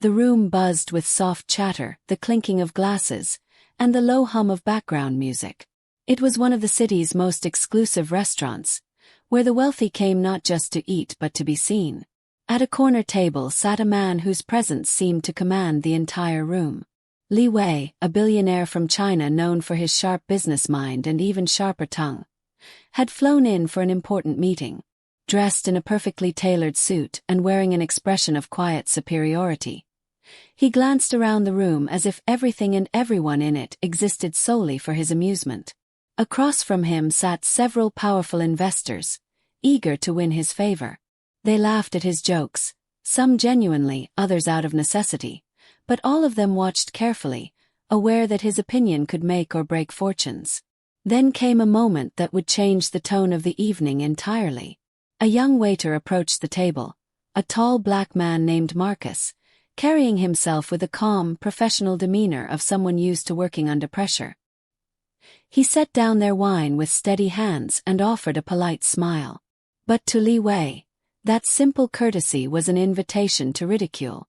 The room buzzed with soft chatter, the clinking of glasses, and the low hum of background music. It was one of the city's most exclusive restaurants, where the wealthy came not just to eat but to be seen. At a corner table sat a man whose presence seemed to command the entire room. Li Wei, a billionaire from China known for his sharp business mind and even sharper tongue, had flown in for an important meeting. Dressed in a perfectly tailored suit and wearing an expression of quiet superiority, he glanced around the room as if everything and everyone in it existed solely for his amusement. Across from him sat several powerful investors, eager to win his favor. They laughed at his jokes, some genuinely, others out of necessity, but all of them watched carefully, aware that his opinion could make or break fortunes. Then came a moment that would change the tone of the evening entirely. A young waiter approached the table, a tall black man named Marcus, carrying himself with a calm, professional demeanor of someone used to working under pressure. He set down their wine with steady hands and offered a polite smile. But to Li Wei, that simple courtesy was an invitation to ridicule.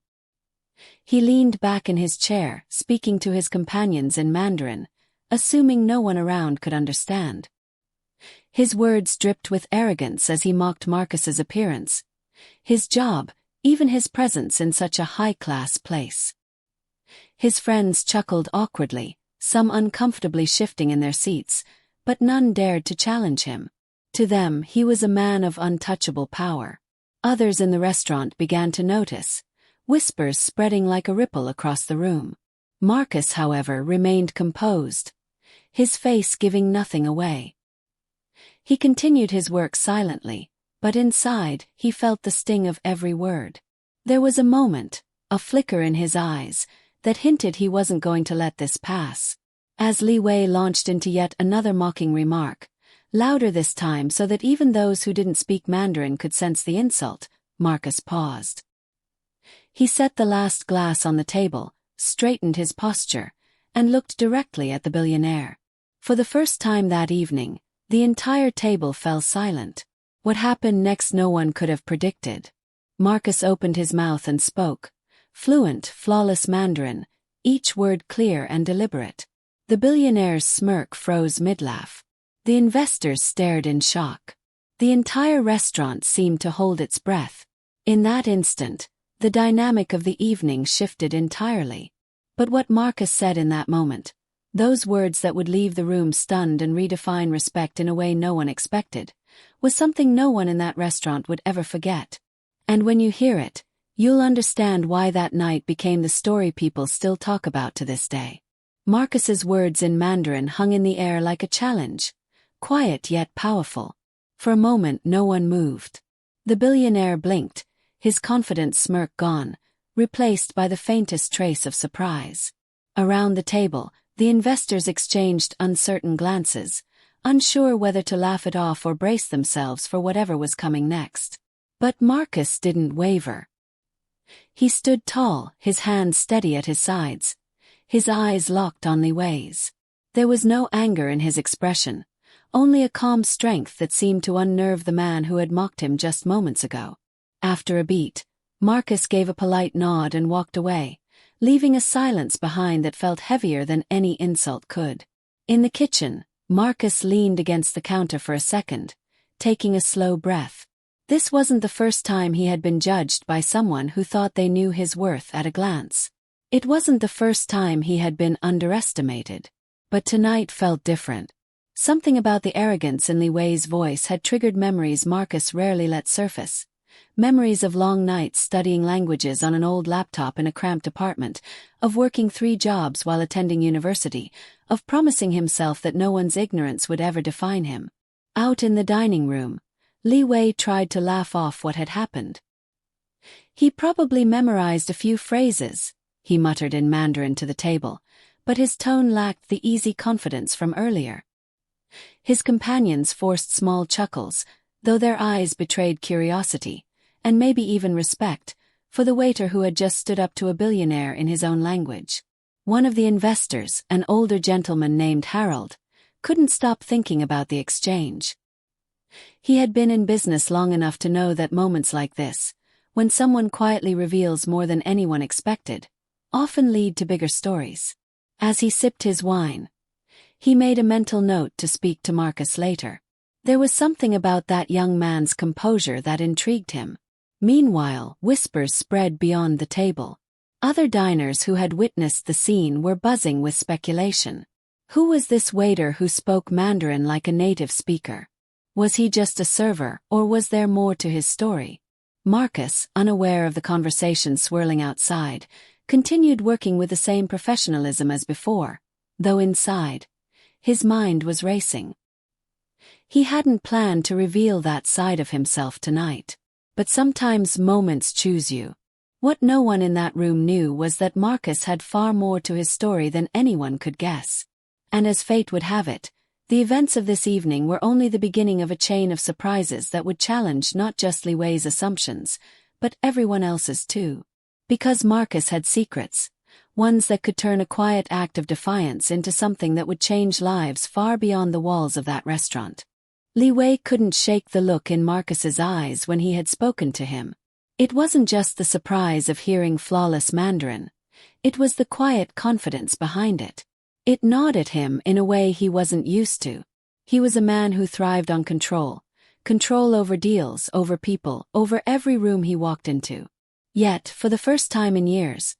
He leaned back in his chair, speaking to his companions in Mandarin, assuming no one around could understand. His words dripped with arrogance as he mocked Marcus's appearance, his job, even his presence in such a high-class place. His friends chuckled awkwardly, some uncomfortably shifting in their seats, but none dared to challenge him. To them, he was a man of untouchable power. Others in the restaurant began to notice, whispers spreading like a ripple across the room. Marcus, however, remained composed, his face giving nothing away. He continued his work silently, but inside, he felt the sting of every word. There was a moment, a flicker in his eyes, that hinted he wasn't going to let this pass. As Li Wei launched into yet another mocking remark, louder this time so that even those who didn't speak Mandarin could sense the insult, Marcus paused. He set the last glass on the table, straightened his posture, and looked directly at the billionaire. For the first time that evening, the entire table fell silent. What happened next no one could have predicted. Marcus opened his mouth and spoke, fluent, flawless Mandarin, each word clear and deliberate. The billionaire's smirk froze mid-laugh. The investors stared in shock. The entire restaurant seemed to hold its breath. In that instant, the dynamic of the evening shifted entirely. But what Marcus said in that moment, those words that would leave the room stunned and redefine respect in a way no one expected, was something no one in that restaurant would ever forget. And when you hear it, you'll understand why that night became the story people still talk about to this day. Marcus's words in Mandarin hung in the air like a challenge, quiet yet powerful. For a moment no one moved. The billionaire blinked, his confident smirk gone, replaced by the faintest trace of surprise. Around the table, the investors exchanged uncertain glances, unsure whether to laugh it off or brace themselves for whatever was coming next. But Marcus didn't waver. He stood tall, his hands steady at his sides, his eyes locked on Li Wei's. There was no anger in his expression, only a calm strength that seemed to unnerve the man who had mocked him just moments ago. After a beat, Marcus gave a polite nod and walked away, leaving a silence behind that felt heavier than any insult could. In the kitchen, Marcus leaned against the counter for a second, taking a slow breath. This wasn't the first time he had been judged by someone who thought they knew his worth at a glance. It wasn't the first time he had been underestimated. But tonight felt different. Something about the arrogance in Li Wei's voice had triggered memories Marcus rarely let surface. Memories of long nights studying languages on an old laptop in a cramped apartment, of working 3 jobs while attending university, of promising himself that no one's ignorance would ever define him. Out in the dining room, Li Wei tried to laugh off what had happened. He probably memorized a few phrases, he muttered in Mandarin to the table, but his tone lacked the easy confidence from earlier. His companions forced small chuckles, though their eyes betrayed curiosity, and maybe even respect, for the waiter who had just stood up to a billionaire in his own language. One of the investors, an older gentleman named Harold, couldn't stop thinking about the exchange. He had been in business long enough to know that moments like this, when someone quietly reveals more than anyone expected, often lead to bigger stories. As he sipped his wine, he made a mental note to speak to Marcus later. There was something about that young man's composure that intrigued him. Meanwhile, whispers spread beyond the table. Other diners who had witnessed the scene were buzzing with speculation. Who was this waiter who spoke Mandarin like a native speaker? Was he just a server, or was there more to his story? Marcus, unaware of the conversation swirling outside, continued working with the same professionalism as before, though inside, his mind was racing. He hadn't planned to reveal that side of himself tonight. But sometimes moments choose you. What no one in that room knew was that Marcus had far more to his story than anyone could guess. And as fate would have it, the events of this evening were only the beginning of a chain of surprises that would challenge not just Li Wei's assumptions, but everyone else's too. Because Marcus had secrets, ones that could turn a quiet act of defiance into something that would change lives far beyond the walls of that restaurant. Li Wei couldn't shake the look in Marcus's eyes when he had spoken to him. It wasn't just the surprise of hearing flawless Mandarin. It was the quiet confidence behind it. It gnawed at him in a way he wasn't used to. He was a man who thrived on control. Control over deals, over people, over every room he walked into. Yet, for the first time in years,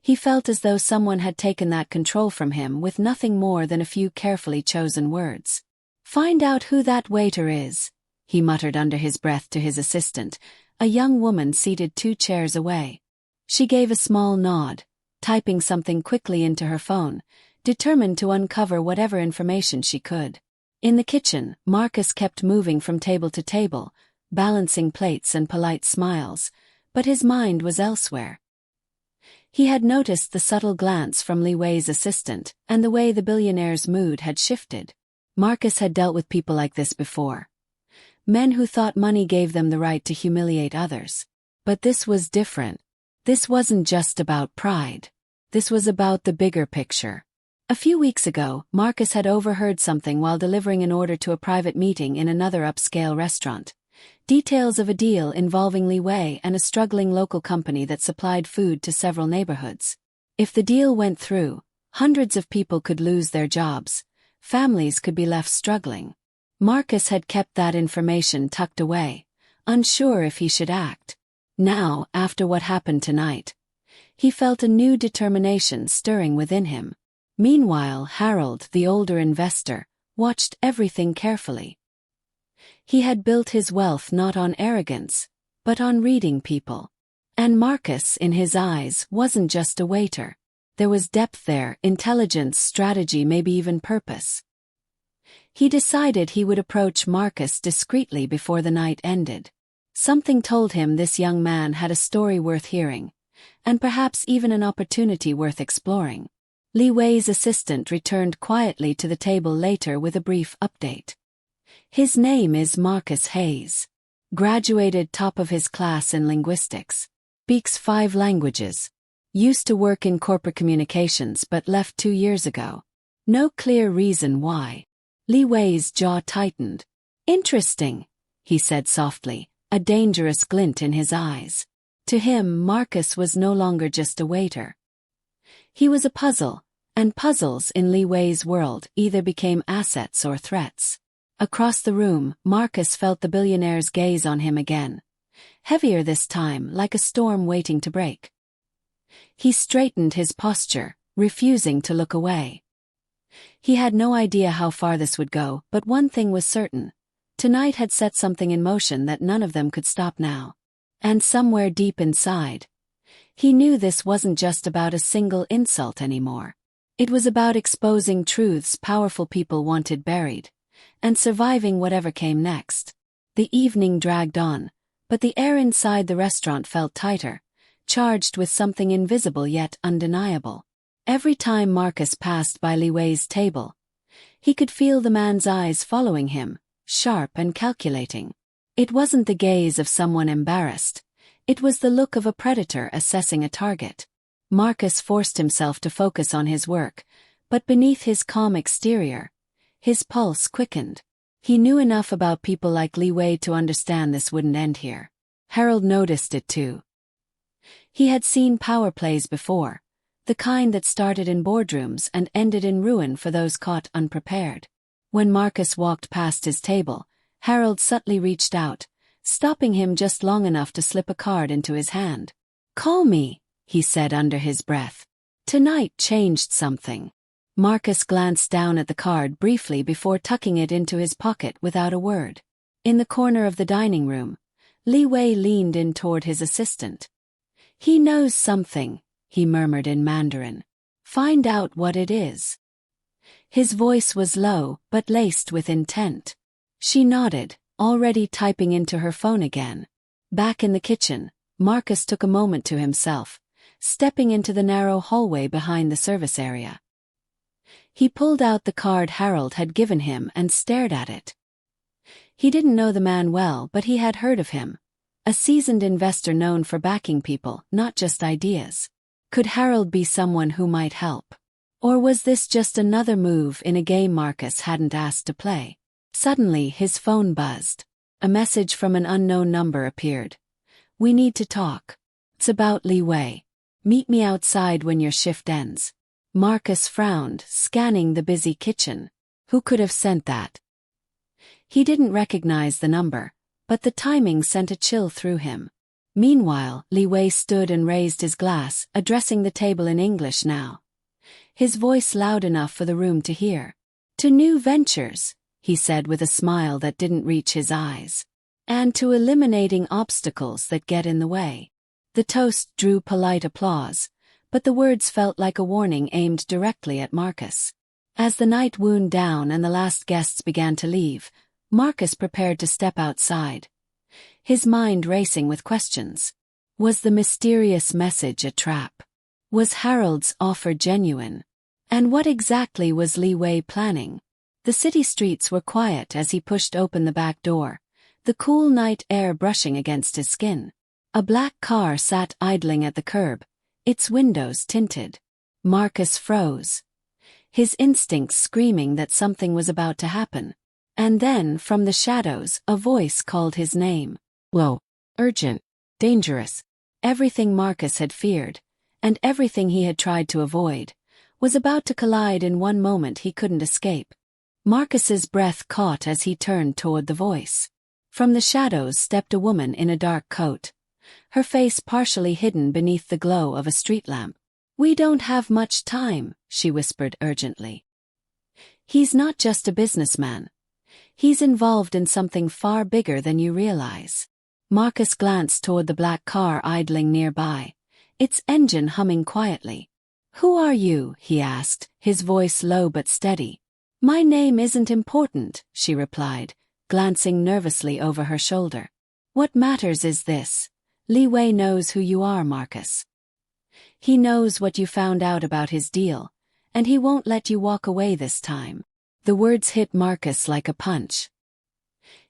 he felt as though someone had taken that control from him with nothing more than a few carefully chosen words. "Find out who that waiter is," he muttered under his breath to his assistant, a young woman seated 2 chairs away. She gave a small nod, typing something quickly into her phone, determined to uncover whatever information she could. In the kitchen, Marcus kept moving from table to table, balancing plates and polite smiles, but his mind was elsewhere. He had noticed the subtle glance from Li Wei's assistant, and the way the billionaire's mood had shifted. Marcus had dealt with people like this before. Men who thought money gave them the right to humiliate others. But this was different. This wasn't just about pride. This was about the bigger picture. A few weeks ago, Marcus had overheard something while delivering an order to a private meeting in another upscale restaurant. Details of a deal involving Li Wei and a struggling local company that supplied food to several neighborhoods. If the deal went through, hundreds of people could lose their jobs. Families could be left struggling. Marcus had kept that information tucked away, unsure if he should act. Now, after what happened tonight, he felt a new determination stirring within him. Meanwhile, Harold, the older investor, watched everything carefully. He had built his wealth not on arrogance, but on reading people. And Marcus, in his eyes, wasn't just a waiter. There was depth there, intelligence, strategy, maybe even purpose. He decided he would approach Marcus discreetly before the night ended. Something told him this young man had a story worth hearing, and perhaps even an opportunity worth exploring. Li Wei's assistant returned quietly to the table later with a brief update. His name is Marcus Hayes. Graduated top of his class in linguistics. Speaks 5 languages. Used to work in corporate communications but left 2 years ago. No clear reason why. Li Wei's jaw tightened. "Interesting," he said softly, a dangerous glint in his eyes. To him, Marcus was no longer just a waiter. He was a puzzle, and puzzles in Li Wei's world either became assets or threats. Across the room, Marcus felt the billionaire's gaze on him again. Heavier this time, like a storm waiting to break. He straightened his posture, refusing to look away. He had no idea how far this would go, but one thing was certain. Tonight had set something in motion that none of them could stop now. And somewhere deep inside, he knew this wasn't just about a single insult anymore. It was about exposing truths powerful people wanted buried, and surviving whatever came next. The evening dragged on, but the air inside the restaurant felt tighter, charged with something invisible yet undeniable. Every time Marcus passed by Li Wei's table, he could feel the man's eyes following him, sharp and calculating. It wasn't the gaze of someone embarrassed. It was the look of a predator assessing a target. Marcus forced himself to focus on his work, but beneath his calm exterior, his pulse quickened. He knew enough about people like Li Wei to understand this wouldn't end here. Harold noticed it too. He had seen power plays before, the kind that started in boardrooms and ended in ruin for those caught unprepared. When Marcus walked past his table, Harold subtly reached out, stopping him just long enough to slip a card into his hand. "Call me," he said under his breath. "Tonight changed something." Marcus glanced down at the card briefly before tucking it into his pocket without a word. In the corner of the dining room, Li Wei leaned in toward his assistant. "He knows something," he murmured in Mandarin. "Find out what it is." His voice was low, but laced with intent. She nodded, already typing into her phone again. Back in the kitchen, Marcus took a moment to himself, stepping into the narrow hallway behind the service area. He pulled out the card Harold had given him and stared at it. He didn't know the man well, but he had heard of him. A seasoned investor known for backing people, not just ideas. Could Harold be someone who might help? Or was this just another move in a game Marcus hadn't asked to play? Suddenly his phone buzzed. A message from an unknown number appeared. "We need to talk. It's about Li Wei. Meet me outside when your shift ends." Marcus frowned, scanning the busy kitchen. Who could have sent that? He didn't recognize the number, but the timing sent a chill through him. Meanwhile, Li Wei stood and raised his glass, addressing the table in English now. His voice loud enough for the room to hear. "To new ventures," he said with a smile that didn't reach his eyes. "And to eliminating obstacles that get in the way." The toast drew polite applause, but the words felt like a warning aimed directly at Marcus. As the night wound down and the last guests began to leave, Marcus prepared to step outside, his mind racing with questions. Was the mysterious message a trap? Was Harold's offer genuine? And what exactly was Li Wei planning? The city streets were quiet as he pushed open the back door, the cool night air brushing against his skin. A black car sat idling at the curb, its windows tinted. Marcus froze, his instincts screaming that something was about to happen. And then, from the shadows, a voice called his name. Whoa. Urgent. Dangerous. Everything Marcus had feared, and everything he had tried to avoid, was about to collide in one moment he couldn't escape. Marcus's breath caught as he turned toward the voice. From the shadows stepped a woman in a dark coat, her face partially hidden beneath the glow of a street lamp. "We don't have much time," she whispered urgently. "He's not just a businessman. He's involved in something far bigger than you realize." Marcus glanced toward the black car idling nearby, its engine humming quietly. "Who are you?" he asked, his voice low but steady. "My name isn't important," she replied, glancing nervously over her shoulder. "What matters is this. Li Wei knows who you are, Marcus. He knows what you found out about his deal, and he won't let you walk away this time." The words hit Marcus like a punch.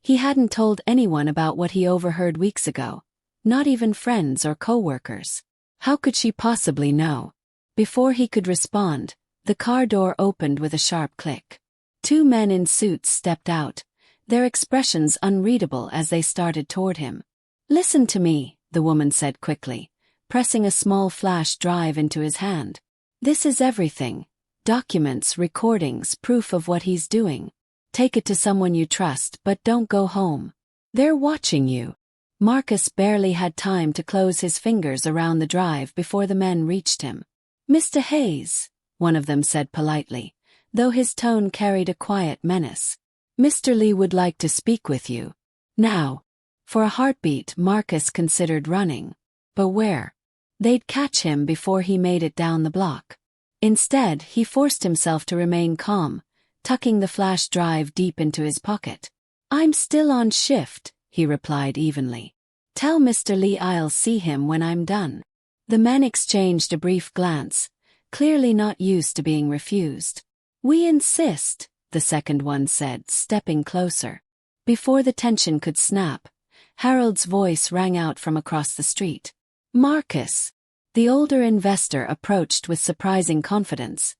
He hadn't told anyone about what he overheard weeks ago, not even friends or co-workers. How could she possibly know? Before he could respond, the car door opened with a sharp click. Two men in suits stepped out, their expressions unreadable as they started toward him. "Listen to me," the woman said quickly, pressing a small flash drive into his hand. "This is everything. Documents, recordings, proof of what he's doing. Take it to someone you trust, but don't go home. They're watching you." Marcus barely had time to close his fingers around the drive before the men reached him. "Mr. Hayes," one of them said politely, though his tone carried a quiet menace. "Mr. Lee would like to speak with you. Now." For a heartbeat, Marcus considered running. But where? They'd catch him before he made it down the block. Instead, he forced himself to remain calm, tucking the flash drive deep into his pocket. "I'm still on shift," he replied evenly. "Tell Mr. Lee I'll see him when I'm done." The men exchanged a brief glance, clearly not used to being refused. "We insist," the second one said, stepping closer. Before the tension could snap, Harold's voice rang out from across the street. "Marcus." The older investor approached with surprising confidence,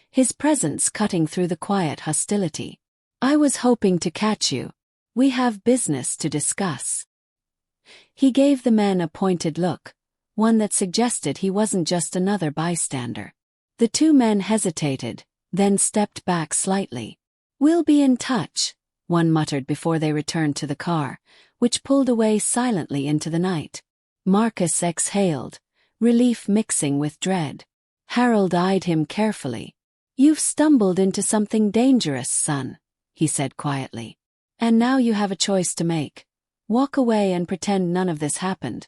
his presence cutting through the quiet hostility. "I was hoping to catch you. We have business to discuss." He gave the men a pointed look, one that suggested he wasn't just another bystander. The two men hesitated, then stepped back slightly. "We'll be in touch," one muttered before they returned to the car, which pulled away silently into the night. Marcus exhaled, relief mixing with dread. Harold eyed him carefully. "You've stumbled into something dangerous, son," he said quietly. "And now you have a choice to make. Walk away and pretend none of this happened,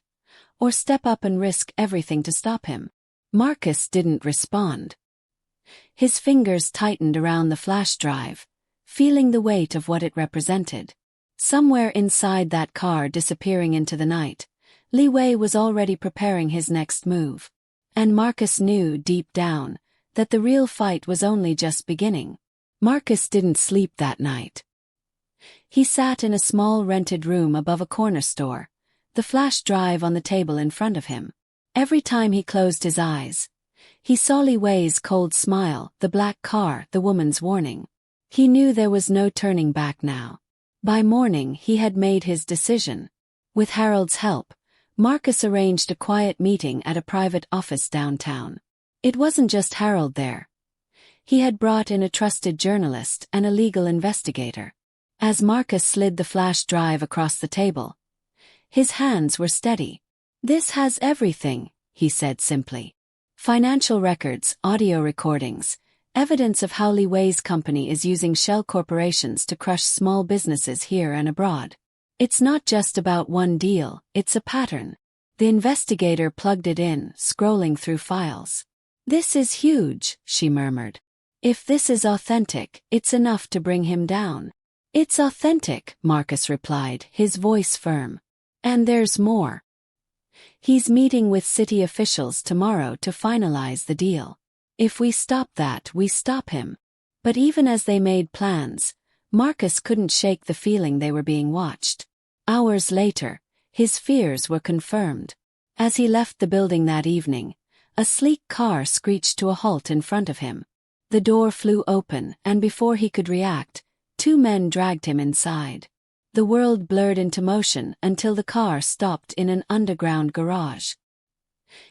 or step up and risk everything to stop him." Marcus didn't respond. His fingers tightened around the flash drive, feeling the weight of what it represented. Somewhere inside that car disappearing into the night, Li Wei was already preparing his next move. And Marcus knew deep down that the real fight was only just beginning. Marcus didn't sleep that night. He sat in a small rented room above a corner store, the flash drive on the table in front of him. Every time he closed his eyes, he saw Li Wei's cold smile, the black car, the woman's warning. He knew there was no turning back now. By morning he had made his decision. With Harold's help, Marcus arranged a quiet meeting at a private office downtown. It wasn't just Harold there. He had brought in a trusted journalist and a legal investigator. As Marcus slid the flash drive across the table, his hands were steady. "This has everything," he said simply. "Financial records, audio recordings, evidence of how Li Wei's company is using shell corporations to crush small businesses here and abroad. It's not just about one deal, it's a pattern." The investigator plugged it in, scrolling through files. "This is huge," she murmured. "If this is authentic, it's enough to bring him down." "It's authentic," Marcus replied, his voice firm. "And there's more. He's meeting with city officials tomorrow to finalize the deal. If we stop that, we stop him." But even as they made plans, Marcus couldn't shake the feeling they were being watched. Hours later, his fears were confirmed. As he left the building that evening, a sleek car screeched to a halt in front of him. The door flew open, and before he could react, two men dragged him inside. The world blurred into motion until the car stopped in an underground garage.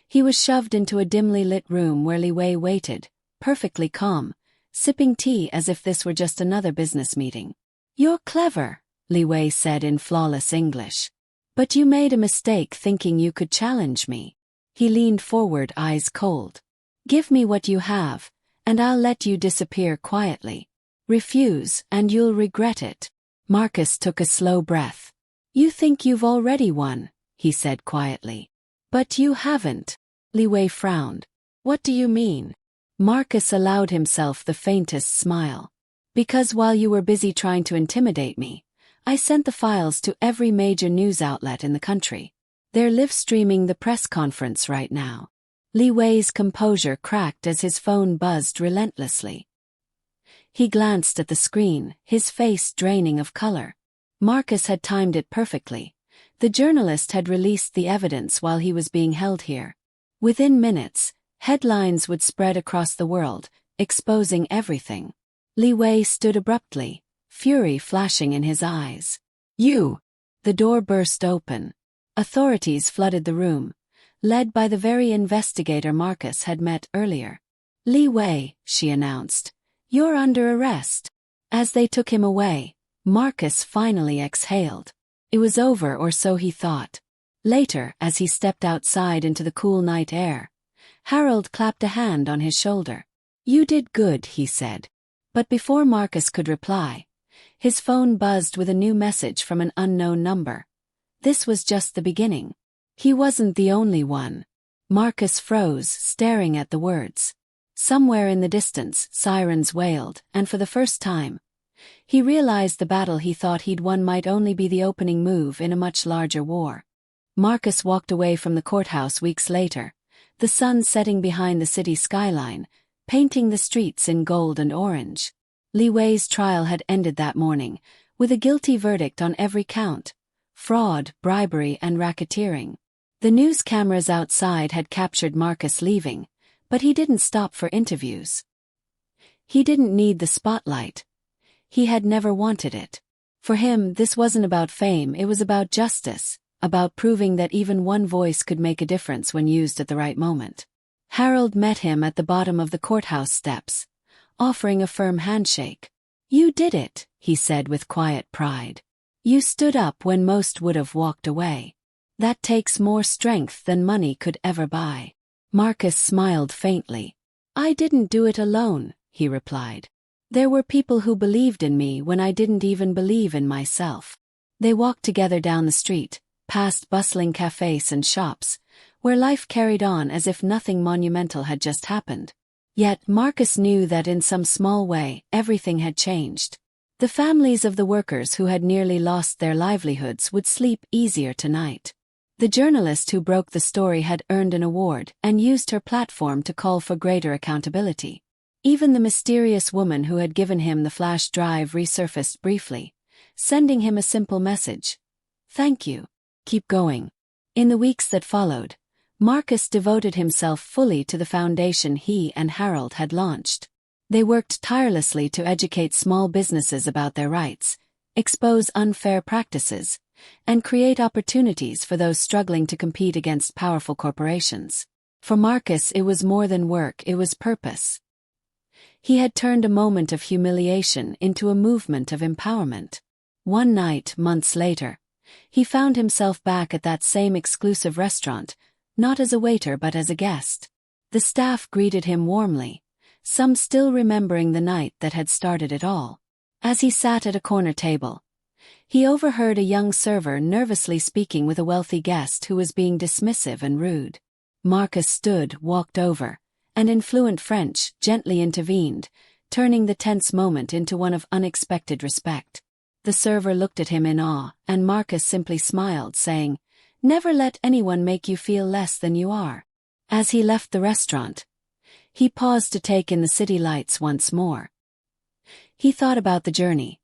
He was shoved into a dimly lit room where Li Wei waited, perfectly calm, sipping tea as if this were just another business meeting. "You're clever," Li Wei said in flawless English. "But you made a mistake thinking you could challenge me." He leaned forward, eyes cold. "Give me what you have, and I'll let you disappear quietly. Refuse, and you'll regret it." Marcus took a slow breath. "You think you've already won," he said quietly. "But you haven't." Li Wei frowned. "What do you mean?" Marcus allowed himself the faintest smile. "Because while you were busy trying to intimidate me, I sent the files to every major news outlet in the country. They're live-streaming the press conference right now." Li Wei's composure cracked as his phone buzzed relentlessly. He glanced at the screen, his face draining of color. Marcus had timed it perfectly. The journalist had released the evidence while he was being held here. Within minutes, headlines would spread across the world, exposing everything. Li Wei stood abruptly, fury flashing in his eyes. "You!" The door burst open. Authorities flooded the room, led by the very investigator Marcus had met earlier. "Li Wei," she announced, "you're under arrest." As they took him away, Marcus finally exhaled. It was over, or so he thought. Later, as he stepped outside into the cool night air, Harold clapped a hand on his shoulder. "You did good," he said. But before Marcus could reply, his phone buzzed with a new message from an unknown number. This was just the beginning. He wasn't the only one. Marcus froze, staring at the words. Somewhere in the distance, sirens wailed, and for the first time, he realized the battle he thought he'd won might only be the opening move in a much larger war. Marcus walked away from the courthouse weeks later, the sun setting behind the city skyline, painting the streets in gold and orange. Li Wei's trial had ended that morning, with a guilty verdict on every count: fraud, bribery, and racketeering. The news cameras outside had captured Marcus leaving, but he didn't stop for interviews. He didn't need the spotlight. He had never wanted it. For him, this wasn't about fame, it was about justice, about proving that even one voice could make a difference when used at the right moment. Harold met him at the bottom of the courthouse steps, offering a firm handshake. "You did it," he said with quiet pride. "You stood up when most would have walked away. That takes more strength than money could ever buy." Marcus smiled faintly. "I didn't do it alone," he replied. "There were people who believed in me when I didn't even believe in myself." They walked together down the street, past bustling cafes and shops, where life carried on as if nothing monumental had just happened. Yet Marcus knew that in some small way, everything had changed. The families of the workers who had nearly lost their livelihoods would sleep easier tonight. The journalist who broke the story had earned an award and used her platform to call for greater accountability. Even the mysterious woman who had given him the flash drive resurfaced briefly, sending him a simple message: "Thank you. Keep going." In the weeks that followed, Marcus devoted himself fully to the foundation he and Harold had launched. They worked tirelessly to educate small businesses about their rights, expose unfair practices, and create opportunities for those struggling to compete against powerful corporations. For Marcus, it was more than work, it was purpose. He had turned a moment of humiliation into a movement of empowerment. One night, months later, he found himself back at that same exclusive restaurant, not as a waiter but as a guest. The staff greeted him warmly, some still remembering the night that had started it all. As he sat at a corner table, he overheard a young server nervously speaking with a wealthy guest who was being dismissive and rude. Marcus stood, walked over, and in fluent French, gently intervened, turning the tense moment into one of unexpected respect. The server looked at him in awe, and Marcus simply smiled, saying, "Never let anyone make you feel less than you are." As he left the restaurant, he paused to take in the city lights once more. He thought about the journey,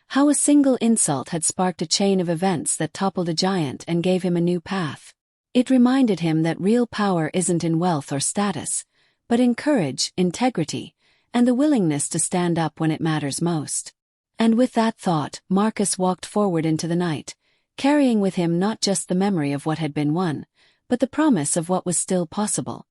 how a single insult had sparked a chain of events that toppled a giant and gave him a new path. It reminded him that real power isn't in wealth or status, but in courage, integrity, and the willingness to stand up when it matters most. And with that thought, Marcus walked forward into the night, carrying with him not just the memory of what had been won, but the promise of what was still possible.